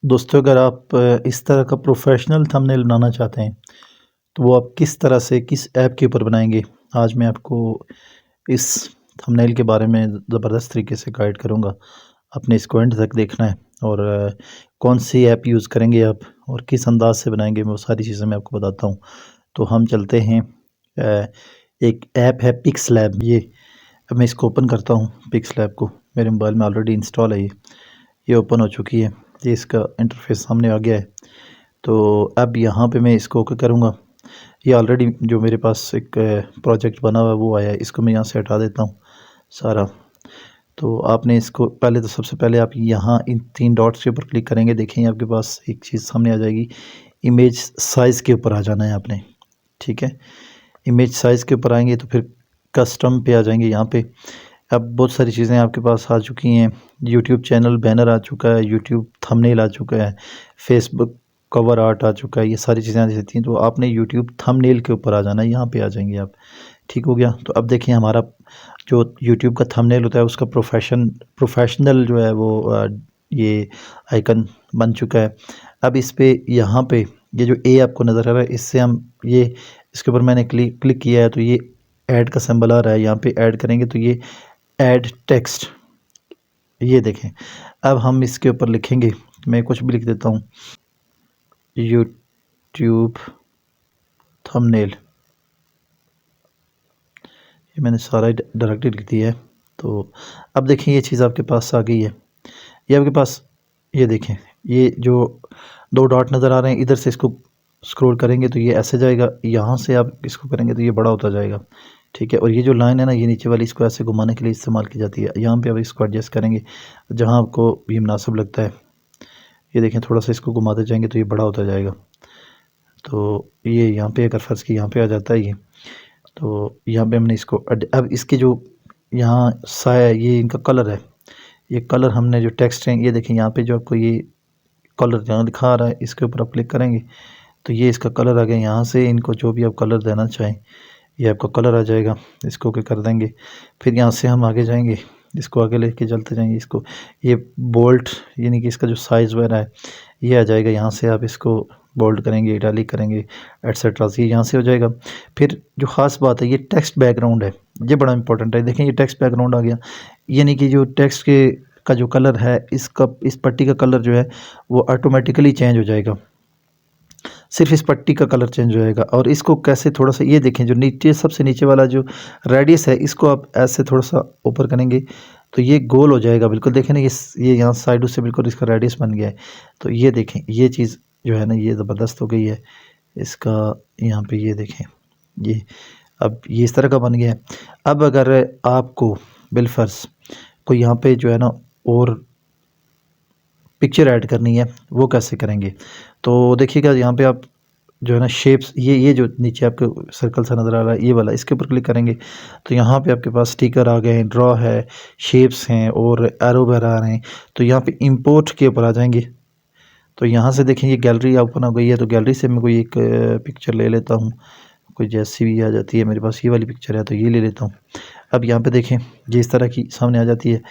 दोस्तों, अगर आप इस तरह का प्रोफेशनल थंबनेल बनाना चाहते हैं तो वो आप किस तरह से किस ऐप के ऊपर बनाएंगे। आज मैं आपको इस थंबनेल के बारे में ज़बरदस्त तरीके से गाइड करूंगा। आपने इसको एंड तक देखना है और कौन सी ऐप यूज़ करेंगे आप और किस अंदाज से बनाएंगे, वो सारी चीज़ें मैं आपको बताता हूँ। तो हम चलते हैं। अ, एक ऐप है पिक्स लैब। ये अब मैं इसको ओपन करता हूँ। पिक्स लैब को मेरे मोबाइल में ऑलरेडी इंस्टॉल है। ये ओपन हो चुकी है। ये इसका इंटरफेस सामने आ गया है। तो अब यहाँ पे मैं इसको ओके करूँगा। ये ऑलरेडी जो मेरे पास एक प्रोजेक्ट बना हुआ है वो आया है। इसको मैं यहाँ से हटा देता हूँ सारा। तो आपने इसको पहले तो सबसे पहले आप यहाँ इन 3 डॉट्स के ऊपर क्लिक करेंगे। देखेंगे आपके पास एक चीज़ सामने आ जाएगी। इमेज साइज़ के ऊपर आ जाना है आपने। ठीक है, इमेज साइज़ के ऊपर आएंगे तो फिर कस्टम पे आ जाएंगे। यहाँ पे अब बहुत सारी चीज़ें आपके पास आ चुकी हैं। यूट्यूब चैनल बैनर आ चुका है, यूट्यूब थंबनेल आ चुका है, फेसबुक कवर आर्ट आ चुका है। ये सारी चीज़ें आ जाती हैं। तो आपने यूट्यूब थंबनेल के ऊपर आ जाना है। यहाँ पे आ जाएंगे आप। ठीक हो गया। तो अब देखिए हमारा जो यूट्यूब का थंबनेल होता है उसका प्रोफेशनल जो है वो ये आइकन बन चुका है। अब इस पे यहाँ पे ये जो ए आपको नज़र आ रहा है, इससे हम ये इसके ऊपर मैंने क्लिक किया है तो ये ऐड का सिंबल आ रहा है। यहाँ पे ऐड करेंगे तो ये ऐड टेक्स्ट, ये देखें। अब हम इसके ऊपर लिखेंगे, मैं कुछ भी लिख देता हूँ, यूट्यूब थंबनेल। ये मैंने सारा डायरेक्टली लिख दिया है। तो अब देखें ये चीज़ आपके पास आ गई है। ये आपके पास, ये देखें, ये जो 2 डॉट नज़र आ रहे हैं, इधर से इसको स्क्रॉल करेंगे तो ये ऐसे जाएगा। यहाँ से आप इसको करेंगे तो ये बड़ा होता जाएगा। ठीक है, और ये जो लाइन है ना, ये नीचे वाली, इसको ऐसे घुमाने के लिए इस्तेमाल की जाती है। यहाँ पे आप इसको एडजस्ट करेंगे जहाँ आपको ये मुनासिब लगता है। ये देखें, थोड़ा सा इसको घुमाते जाएंगे तो ये बड़ा होता जाएगा। तो ये यहाँ पे अगर फ़र्ज़ की यहाँ पे आ जाता है ये, तो यहाँ पे हमने इसको अब इसके जो यहाँ साया है, ये इनका कलर है। ये कलर हमने जो टेक्स्ट है, ये देखें यहाँ पे जो आपको ये कलर जहाँ दिखा रहा है, इसके ऊपर आप क्लिक करेंगे तो ये इसका कलर आ गया। यहाँ से इनको जो भी आप कलर देना चाहें ये आपका कलर आ जाएगा। इसको ओके कर देंगे। फिर यहाँ से हम आगे जाएंगे, इसको आगे लेके चलते जाएंगे। इसको ये बोल्ट यानी कि इसका जो साइज़ वगैरह है ये आ जाएगा। यहाँ से आप इसको बोल्ड करेंगे, इटैलिक करेंगे, एटसेट्रा, ये यहाँ से हो जाएगा। फिर जो ख़ास बात है, ये टेक्स्ट बैकग्राउंड है। ये बड़ा इंपॉर्टेंट है। देखें ये टेक्स्ट बैकग्राउंड आ गया, यानी कि जो टेक्स्ट के का जो कलर है, इसका इस पट्टी का कलर जो है वो ऑटोमेटिकली चेंज हो जाएगा। सिर्फ इस पट्टी का कलर चेंज हो जाएगा। और इसको कैसे, थोड़ा सा ये देखें, जो नीचे सबसे नीचे वाला जो रेडियस है, इसको आप ऐसे थोड़ा सा ऊपर करेंगे तो ये गोल हो जाएगा बिल्कुल। देखें ना, ये यहाँ साइडों से बिल्कुल इसका रेडियस बन गया है। तो ये देखें, ये चीज़ जो है ना, ये ज़बरदस्त हो गई है इसका। यहाँ पे ये देखें, ये अब ये इस तरह का बन गया है। अब अगर आपको बिलफर्ज कोई यहाँ पे जो है ना और पिक्चर ऐड करनी है, वो कैसे करेंगे। तो देखिएगा यहाँ पे आप जो है ना शेप्स, ये जो नीचे आपको सर्कल सा नज़र आ रहा है, ये वाला, इसके ऊपर क्लिक करेंगे तो यहाँ पे आपके पास स्टिकर आ गए हैं, ड्रॉ है, शेप्स हैं और एरो वगैरह आ रहे हैं। तो यहाँ पे इंपोर्ट के ऊपर आ जाएंगे। तो यहाँ से देखें ये गैलरी ओपन हो गई है। तो गैलरी से मैं कोई एक पिक्चर ले लेता हूँ। कोई जैसी भी आ जाती है, मेरे पास ये वाली पिक्चर है तो ये ले लेता हूँ। अब यहाँ पे देखें ये इस तरह की सामने आ जाती है,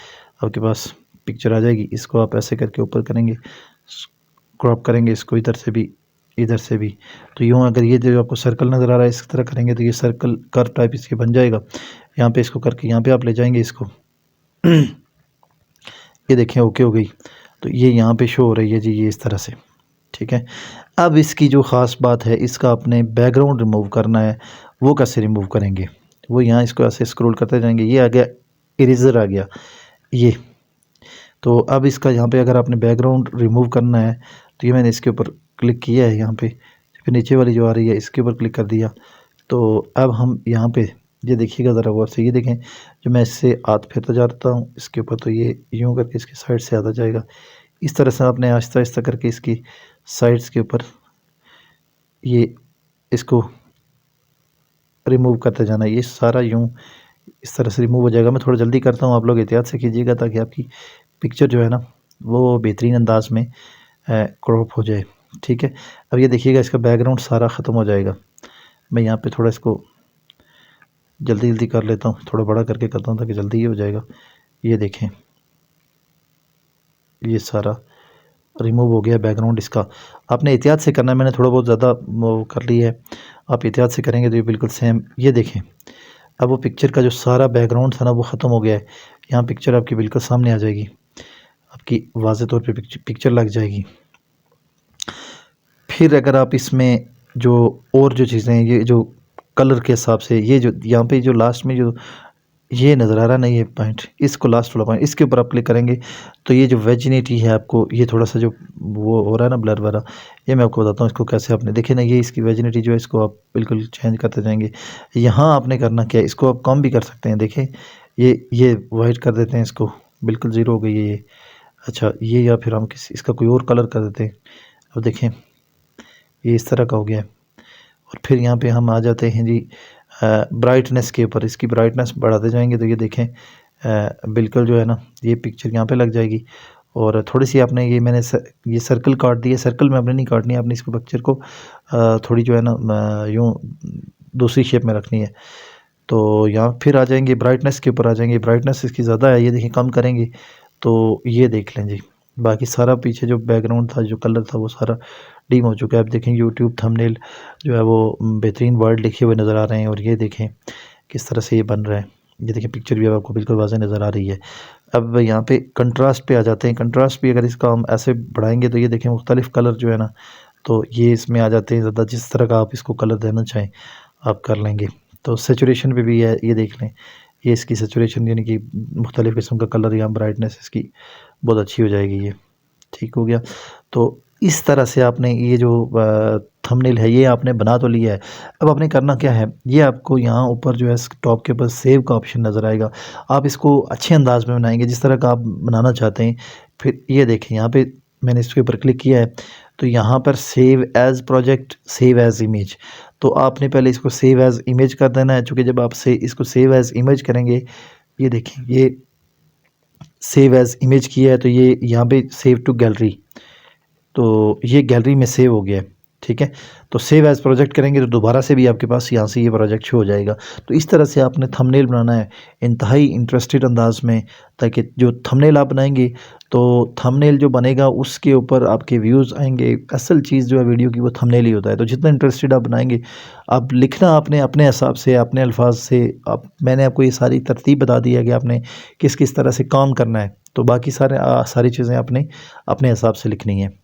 आपके पास पिक्चर आ जाएगी। इसको आप ऐसे करके ऊपर करेंगे, क्रॉप करेंगे इसको इधर से भी, इधर से भी। तो यूँ अगर ये जो आपको सर्कल नज़र आ रहा है, इस तरह करेंगे तो ये सर्कल कर्व टाइप इसके बन जाएगा। यहाँ पे इसको करके यहाँ पे आप ले जाएंगे इसको। ये देखें ओके हो गई। तो ये यहाँ पे शो हो रही है जी, ये इस तरह से। ठीक है। अब इसकी जो ख़ास बात है, इसका आपने बैकग्राउंड रिमूव करना है। वो कैसे रिमूव करेंगे, वो यहाँ इसको ऐसे स्क्रॉल करते जाएंगे। ये आ गया, इरेज़र आ गया ये। तो अब इसका यहाँ पे अगर आपने बैकग्राउंड रिमूव करना है तो ये मैंने इसके ऊपर क्लिक किया है। यहाँ पे फिर नीचे वाली जो आ रही है इसके ऊपर क्लिक कर दिया। तो अब हम यहाँ पे ये देखिएगा ज़रा गौर से, ये देखें जो मैं इससे हाथ फेरता जाता हूँ इसके ऊपर तो ये यूँ करके इसकी साइड से आता जाएगा। इस तरह से आपने आहिस्ता आहिस्ता करके इसकी साइड्स के ऊपर ये इसको रिमूव करते जाना। ये सारा यूँ इस तरह से रिमूव हो जाएगा। मैं थोड़ा जल्दी करता हूँ, आप लोग एहतियात से कीजिएगा ताकि आपकी पिक्चर जो है ना वो बेहतरीन अंदाज में क्रॉप हो जाए। ठीक है। अब ये देखिएगा इसका बैकग्राउंड सारा ख़त्म हो जाएगा। मैं यहाँ पे थोड़ा इसको जल्दी जल्दी कर लेता हूँ, थोड़ा बड़ा करके करता हूँ ताकि जल्दी ही हो जाएगा। ये देखें ये सारा रिमूव हो गया बैकग्राउंड इसका। आपने एहतियात से करना है, मैंने थोड़ा बहुत ज़्यादा वो कर लिया है, आप एहतियात से करेंगे तो ये बिल्कुल सेम। ये देखें अब वो पिक्चर का जो सारा बैकग्राउंड था ना वो ख़त्म हो गया है। यहाँ पिक्चर आपकी बिल्कुल सामने आ जाएगी, आपकी वाज़े तौर पे पिक्चर लग जाएगी। फिर अगर आप इसमें जो और जो चीज़ें हैं, ये जो कलर के हिसाब से, ये जो यहाँ पे जो लास्ट में जो ये नज़र आ रहा नहीं, ये पॉइंट, इसको लास्ट वाला पॉइंट, इसके ऊपर आप क्लिक करेंगे तो ये जो वेजिनिटी है आपको, ये थोड़ा सा जो वो हो रहा है ना ब्लर वाला, ये मैं आपको बताता हूँ इसको कैसे आपने देखे ना, ये इसकी वेजिनिटी जो है इसको आप बिल्कुल चेंज करते जाएंगे। यहाँ आपने करना क्या है, इसको आप कम भी कर सकते हैं, देखें ये वाइट कर देते हैं, इसको बिल्कुल ज़ीरो हो गई है ये। अच्छा ये, या फिर हम किसी इसका कोई और कलर कर देते हैं। अब देखें ये इस तरह का हो गया है। और फिर यहाँ पे हम आ जाते हैं जी ब्राइटनेस के ऊपर, इसकी ब्राइटनेस बढ़ाते जाएंगे तो ये देखें बिल्कुल जो है ना ये पिक्चर यहाँ पे लग जाएगी। और थोड़ी सी आपने ये मैंने ये सर्कल काट दिए, सर्कल में आपने नहीं काटनी है, आपने इसको पिक्चर को थोड़ी जो है ना यूँ दूसरी शेप में रखनी है। तो यहाँ फिर आ जाएंगे ब्राइटनेस के ऊपर आ जाएंगे, ब्राइटनेस इसकी ज़्यादा है, ये देखिए कम करेंगे तो ये देख लें जी, बाकी सारा पीछे जो बैकग्राउंड था, जो कलर था, वो सारा डीम हो चुका है। आप देखें यूट्यूब थंबनेल जो है वो बेहतरीन वर्ड लिखे हुए नज़र आ रहे हैं। और ये देखें किस तरह से ये बन रहा है, ये देखें पिक्चर भी अब आपको बिल्कुल वाज़ेह नज़र आ रही है। अब यहाँ पे कंट्रास्ट पे आ जाते हैं, कंट्रास्ट भी अगर इसका हम ऐसे बढ़ाएंगे तो ये देखें मुख्तलिफ कलर जो है ना, तो ये इसमें आ जाते हैं ज़्यादा, जिस तरह का आप इसको कलर देना चाहें आप कर लेंगे। तो सेचुरेशन पे भी है, ये देख लें, ये इसकी सेचुरेशन यानी कि मुख्तलिफ़ किस्म का कलर, यहाँ ब्राइटनेस इसकी बहुत अच्छी हो जाएगी, ये ठीक हो गया। तो इस तरह से आपने ये जो थंबनेल है ये आपने बना तो लिया है। अब आपने करना क्या है, ये आपको यहाँ ऊपर जो है टॉप के ऊपर सेव का ऑप्शन नज़र आएगा, आप इसको अच्छे अंदाज में बनाएंगे जिस तरह का आप बनाना चाहते हैं। फिर ये देखें यहाँ पे मैंने इसके ऊपर क्लिक किया है तो यहाँ पर save as project, save as image, तो आपने पहले इसको सेव एज़ इमेज कर देना है। चूँकि जब आप इसको सेव एज़ इमेज करेंगे, ये देखें ये सेव एज़ इमेज किया है तो ये यहाँ पे सेव टू गैलरी, तो ये गैलरी में सेव हो गया है, ठीक है। तो सेव एज़ प्रोजेक्ट करेंगे तो दोबारा से भी आपके पास यहाँ से ये प्रोजेक्ट शो हो जाएगा। तो इस तरह से आपने थंबनेल बनाना है इंतहाई इंटरेस्टेड अंदाज में, ताकि जो थंबनेल आप बनाएंगे तो थंबनेल जो बनेगा उसके ऊपर आपके व्यूज़ आएंगे। असल चीज़ जो है वीडियो की वो थंबनेल ही होता है। तो जितना इंटरेस्टेड आप बनाएंगे, आप लिखना आपने अपने हिसाब से, अपने अल्फाज से, आप मैंने आपको ये सारी तरतीब बता दी है कि आपने किस किस तरह से काम करना है। तो बाकी सारी चीज़ें आपने अपने हिसाब से लिखनी है।